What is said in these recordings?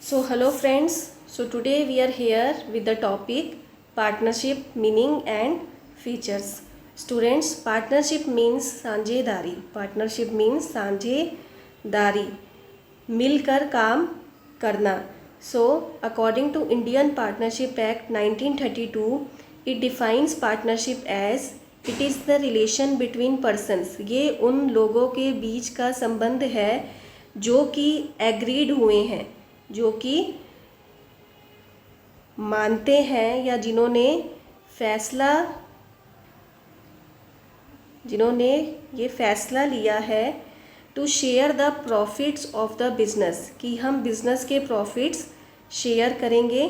So hello friends, so today we are here with the topic partnership meaning and features. Students, partnership means साझेदारी. Partnership means साझेदारी, मिलकर काम करना. So according to Indian Partnership Act 1932, it defines partnership as it is the relation between persons. ये उन लोगों के बीच का संबंध है जो कि एग्रीड हुए हैं, जो कि मानते हैं या जिन्होंने ये फैसला लिया है to share the profits of the business, कि हम बिजनेस के प्रॉफिट्स शेयर करेंगे.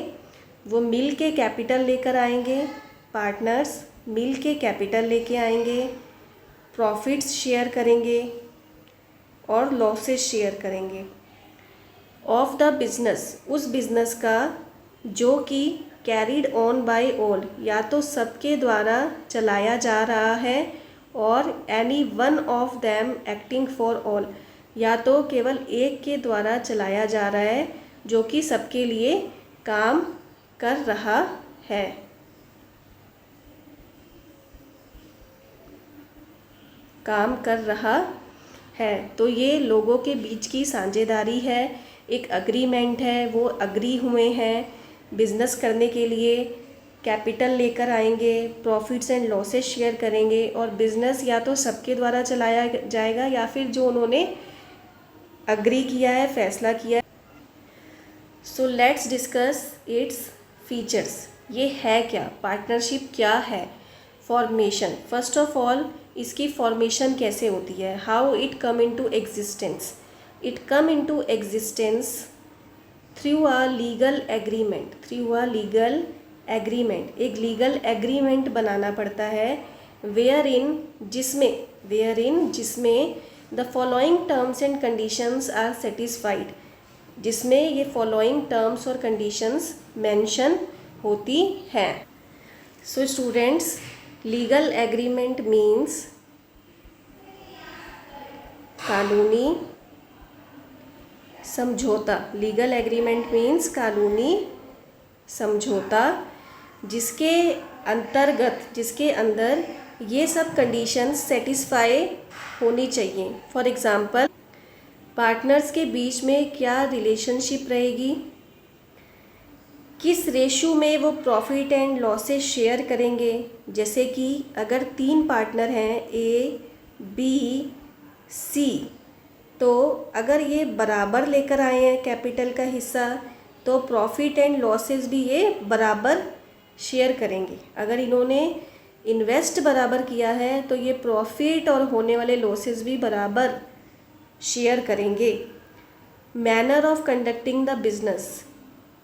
वो मिल के कैपिटल लेकर आएंगे. पार्टनर्स मिल के कैपिटल लेके आएंगे, प्रॉफिट्स शेयर करेंगे और लॉसेस शेयर करेंगे. ऑफ द बिजनेस, उस बिजनेस का जो कि कैरिड ऑन बाय ऑल, या तो सबके द्वारा चलाया जा रहा है, और any one of them acting for all, या तो केवल एक के द्वारा चलाया जा रहा है जो कि सबके लिए काम कर रहा है. तो ये लोगों के बीच की साझेदारी है, एक अग्रीमेंट है. वो अग्री हुए हैं बिजनेस करने के लिए, कैपिटल लेकर आएंगे, प्रॉफिट्स एंड लॉसेस शेयर करेंगे, और बिजनेस या तो सबके द्वारा चलाया जाएगा या फिर जो उन्होंने अग्री किया है, फैसला किया है. So let's discuss its features. ये है क्या, पार्टनरशिप क्या है. फॉर्मेशन, फर्स्ट ऑफ ऑल इसकी फॉर्मेशन कैसे होती है. How it come into existence. It come into existence through a legal agreement. एक लीगल एग्रीमेंट बनाना पड़ता है. वेयर इन जिसमें the following terms and conditions are satisfied, जिसमें ये फॉलोइंग टर्म्स और कंडीशंस मेंशन होती हैं. So students, legal agreement means कानूनी समझौता. लीगल एग्रीमेंट मीन्स कानूनी समझौता, जिसके अंदर ये सब कंडीशंस सेटिस्फाई होनी चाहिए. फॉर एग्ज़ाम्पल, पार्टनर्स के बीच में क्या रिलेशनशिप रहेगी, किस रेशो में वो प्रॉफिट एंड लॉसेस शेयर करेंगे. जैसे कि अगर 3 पार्टनर हैं, ए बी सी, तो अगर ये बराबर लेकर आए हैं कैपिटल का हिस्सा, तो प्रॉफिट एंड लॉसेस भी ये बराबर शेयर करेंगे. अगर इन्होंने इन्वेस्ट बराबर किया है तो ये प्रॉफिट और होने वाले लॉसेस भी बराबर शेयर करेंगे. Manner of conducting the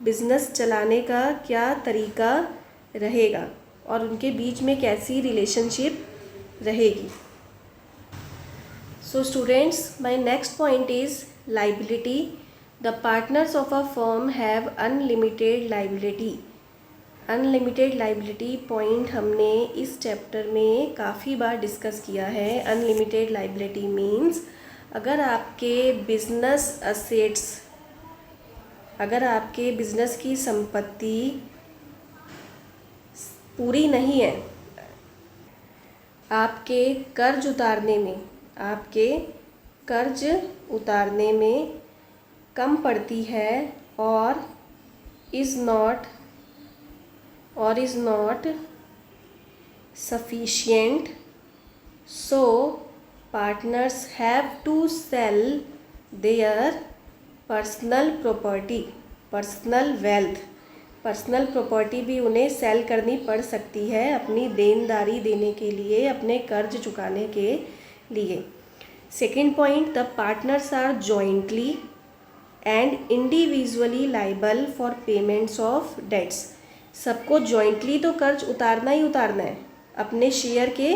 business चलाने का क्या तरीका रहेगा और उनके बीच में कैसी रिलेशनशिप रहेगी. So students, my next point is liability. The partners of a firm have unlimited liability. Unlimited liability point हमने इस चैप्टर में काफ़ी बार डिस्कस किया है. अनलिमिटेड लाइबिलिटी मीन्स अगर आपके बिजनेस की संपत्ति पूरी नहीं है, आपके कर्ज उतारने में कम पड़ती है और is not sufficient, so partners have to sell their personal property भी उन्हें सेल करनी पड़ सकती है अपनी देनदारी देने के लिए, अपने कर्ज चुकाने के लिए. Second point, the partners are jointly and individually liable for payments of debts. सबको जॉइंटली तो कर्ज उतारना है अपने शेयर के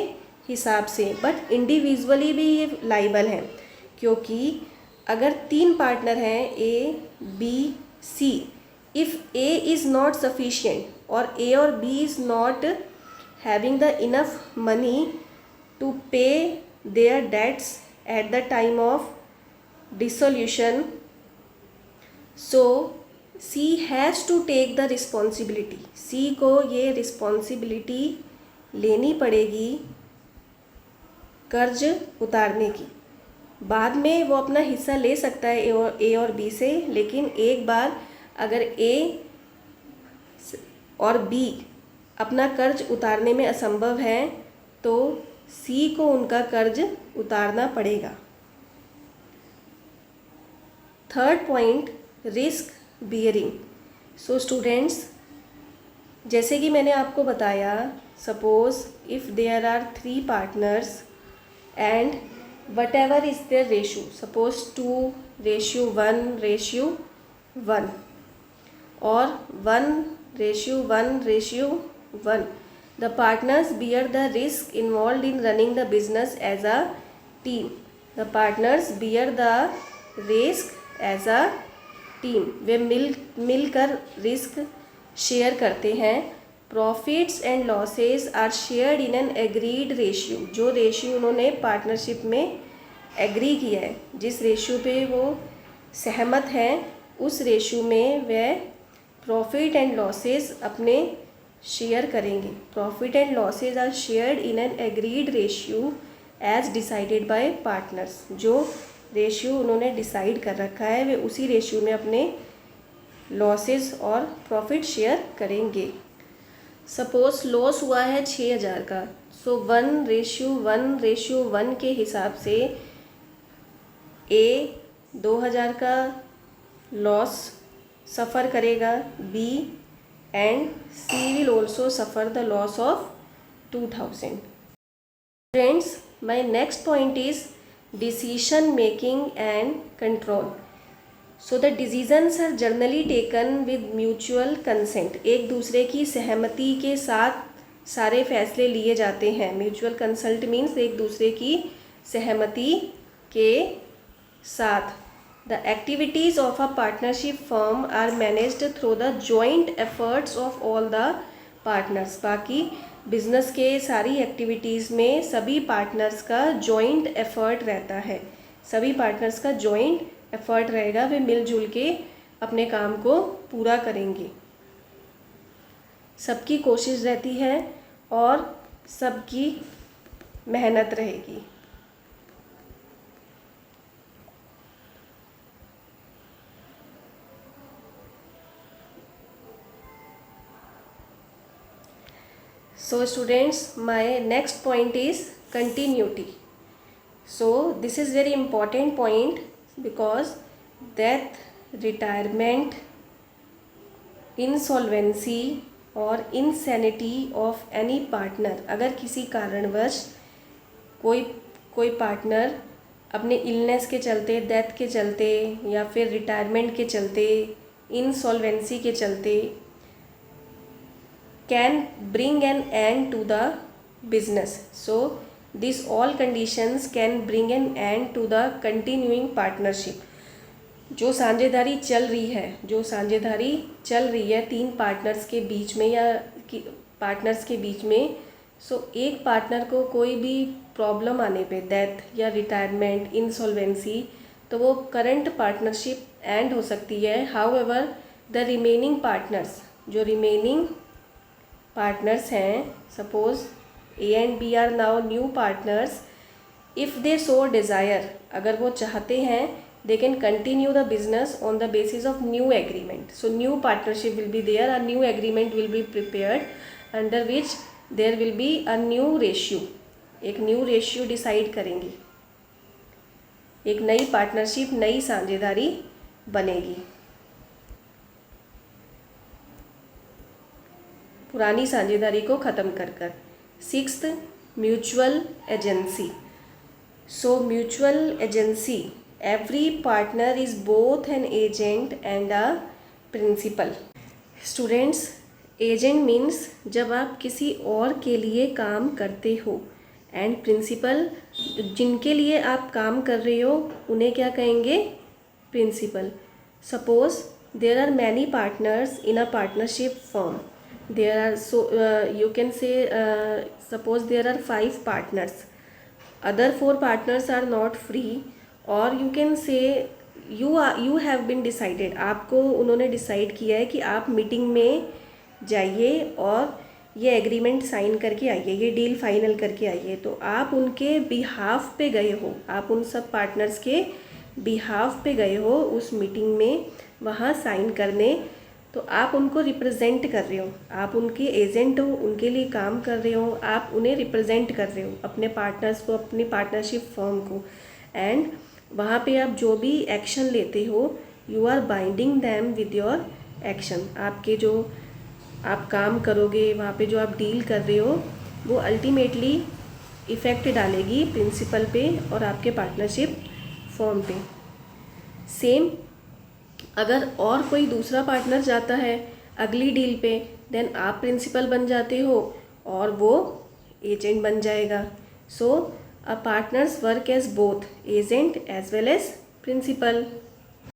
हिसाब से, बट इंडिविजुअली भी ये लाइबल हैं, क्योंकि अगर 3 पार्टनर हैं, A B C, if A is not sufficient और ए और B is not having the enough money to pay their debts at the time of dissolution, so C has to take the responsibility, C को ये responsibility लेनी पड़ेगी कर्ज उतारने की। बाद में वो अपना हिस्सा ले सकता है ए और बी से, लेकिन एक बार अगर ए और बी अपना कर्ज उतारने में असंभव है तो सी को उनका कर्ज उतारना पड़ेगा। Third point, risk bearing. So students, जैसे कि मैंने आपको बताया, suppose if there are 3 partners and whatever is their ratio, suppose 2:1:1 or 1:1:1, the partners bear the risk involved in running the business as a team. The partners bear the risk as a team. वे मिलकर risk share करते हैं। Profits and losses are shared in an agreed ratio, जो ratio उन्होंने partnership में agree किया है, जिस रेशियो पे वो सहमत हैं, उस रेशियो में वे प्रॉफिट एंड लॉसेस अपने शेयर करेंगे। Profit and losses are shared in an agreed ratio as decided by partners. जो रेशियो उन्होंने डिसाइड कर रखा है, वे उसी रेशियो में अपने लॉसेस और प्रॉफिट शेयर करेंगे। सपोज लॉस हुआ है 6,000 का, सो 1:1:1 के हिसाब से ए 2,000 का लॉस सफ़र करेगा, B and C will also suffer the loss of 2,000। Friends, my next point is decision making and control. So the decisions are generally taken with mutual consent. एक दूसरे की सहमति के साथ सारे फैसले लिए जाते हैं। म्यूचुअल कंसल्ट मीन्स एक दूसरे की सहमति के साथ। The activities of a partnership firm are managed through the joint efforts of all the partners. बाकी बिजनेस के सारी एक्टिविटीज़ में सभी पार्टनर्स का जॉइंट एफर्ट रहता है। सभी पार्टनर्स का जॉइंट एफर्ट रहेगा, वे मिलजुल के अपने काम को पूरा करेंगे। सबकी कोशिश रहती है और सबकी मेहनत रहेगी। So students, my next point is continuity. So this is very important point because death, retirement, insolvency और insanity of any partner, अगर किसी कारणवश कोई पार्टनर अपने इलनेस के चलते, डेथ के चलते या फिर रिटायरमेंट के चलते, इंसॉल्वेंसी के चलते can bring an end to the business. So these all conditions can bring an end to the continuing partnership. जो साझेदारी चल रही है 3 पार्टनर्स के बीच में या पार्टनर्स के बीच में, सो एक पार्टनर को कोई भी प्रॉब्लम आने पे, डेथ या रिटायरमेंट, इंसॉल्वेंसी, तो वो करंट पार्टनरशिप एंड हो सकती है। हाउएवर द रिमेनिंग पार्टनर्स, जो रिमेनिंग पार्टनर्स हैं, suppose A and B are now new partners, if they so desire, अगर वो चाहते हैं, they can continue the business on the basis of new agreement. So new partnership will be there, a new agreement will be prepared under which there will be a new ratio. एक new ratio decide करेंगी, एक नई partnership, नई साझेदारी बनेगी। पुरानी साझेदारी को ख़त्म कर। 6th, mutual agency. So mutual agency, every partner is both an agent and a principal. Students, agent means जब आप किसी और के लिए काम करते हो, एंड प्रिंसिपल, जिनके लिए आप काम कर रहे हो उन्हें क्या कहेंगे? Principal. Suppose there are many partners in a partnership firm. There are you can say suppose there are 5 partners, other 4 partners are not free, or you can say you have been decided, आपको उन्होंने decide किया है कि आप meeting में जाइए और ये एग्रीमेंट साइन करके आइए, ये डील फाइनल करके आइए। तो आप उनके बिहाफ पे गए हो, आप उन सब पार्टनर्स के बिहाफ पे गए हो उस मीटिंग में वहाँ साइन करने। तो आप उनको रिप्रेजेंट कर रहे हो, आप उनके एजेंट हो, उनके लिए काम कर रहे हो, आप उन्हें रिप्रेजेंट कर रहे हो, अपने पार्टनर्स को, अपनी पार्टनरशिप फर्म को। एंड वहाँ पे आप जो भी एक्शन लेते हो, you are binding them with your action. आपके जो आप काम करोगे, वहाँ पे जो आप डील कर रहे हो, वो अल्टीमेटली इफ़ेक्ट डालेगी प्रिंसिपल पे और आपके पार्टनरशिप फॉर्म पे। सेम अगर और कोई दूसरा पार्टनर जाता है अगली डील पे, देन आप प्रिंसिपल बन जाते हो और वो एजेंट बन जाएगा। So a partners work as both agent as well as principal.